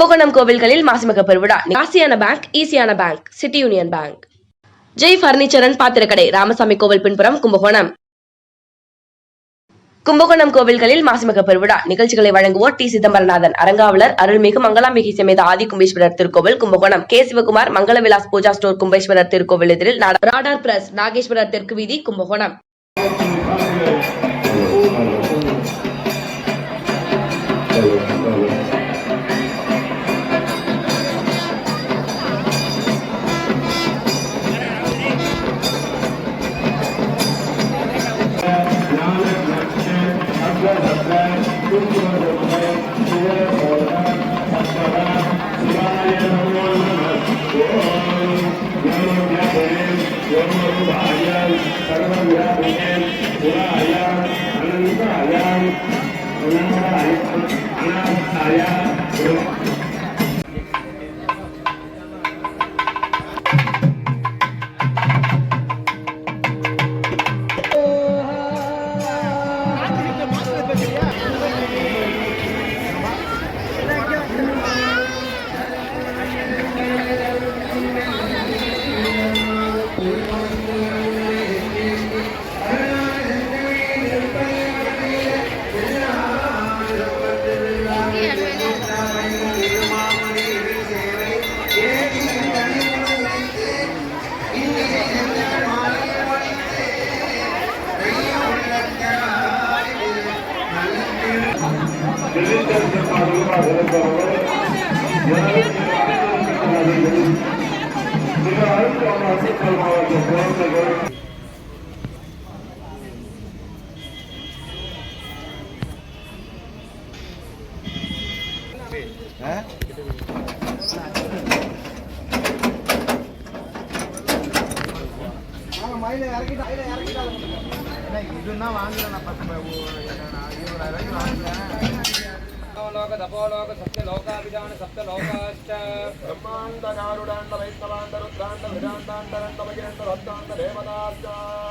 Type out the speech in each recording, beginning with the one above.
கும்பகோணம் கோவில்களில் மாசிமக பெருவிழா. காசியான பேங்க், ஈசியான bank, City Union Bank. Jai furniture and பாத்திரக்கடை, ராமசாமி கோவில் பின்புறம், கும்பகோணம். கும்பகோணம் கோவில்களில் மாசிமக பெருவிழா நிகழ்ச்சிகளை வழங்குவோர் டி. சிதம்பரநாதன், அரங்காவலர், அருள்மிகு மங்களாம்பிகை சமேத ஆதி கும்பேஸ்வரர் திருக்கோவில், கும்பகோணம். கே. சிவகுமார், மங்கள விலாஸ் பூஜா ஸ்டோர், கும்பேஸ்வரர் திருக்கோவில் எதிரில், ராடார் பிரஸ், நாகேஸ்வரர் தெற்கு வீதி, கும்பகோணம். இதுன்னா வாங்குறேன் लोक तपोलोक सत्य लोकाभिधान सप्त लोकाश्च ब्रह्मांड नारुडांड वैष्णवांड रुद्रांड विदांतांड रंतमगिरंड रत्तांड देवताश्च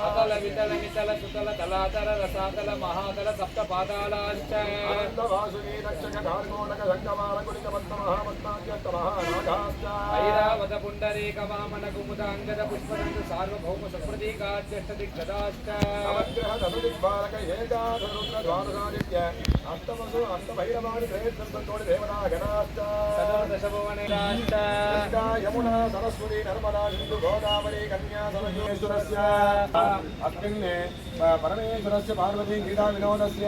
अतल वितल मितल सुतल तलातर रसातल महातल सप्त पातालाश्च अनंत वासुकी रक्षक धार्मोणक संगमार कुलिक मत्त महामत्तांच महानागाश्च ऐरावत पुंडरीक वामन कुमुद अंगद पुष्पदंत सार्वभौम सप्रतीकाद्यष्ट दिग्गदाश्च नवग्रह दशदिग्बालक एकादश रुद्र द्वादशादित्य अष्टमसु अष्टभैरवाणि तोड़ देवना गणाश्च दशभुवनेश्च यमुना सरस्वती नर्मदा सिंधु गोदावरी कन्या सरस्वतीश्वरस्य अस्मिन् परमेश्वरस्य पार्वती क्रीडा विनोदस्य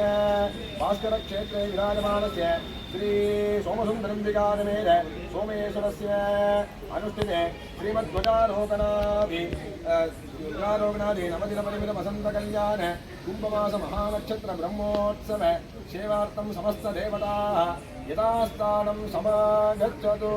भास्कर क्षेत्रे विराजमानस्य श्री सोमसुन्दरम्बिकानमेन सोमेश्वरस्य अनुष्ठिते श्रीमद्ध्वजारोहणादि नवदिनपरिमित वसंत कल्याण कुंभमास महानक्षत्र ब्रह्मोत्सव सेवार्थं समस्त देवताः यथास्थानं समागच्छतु।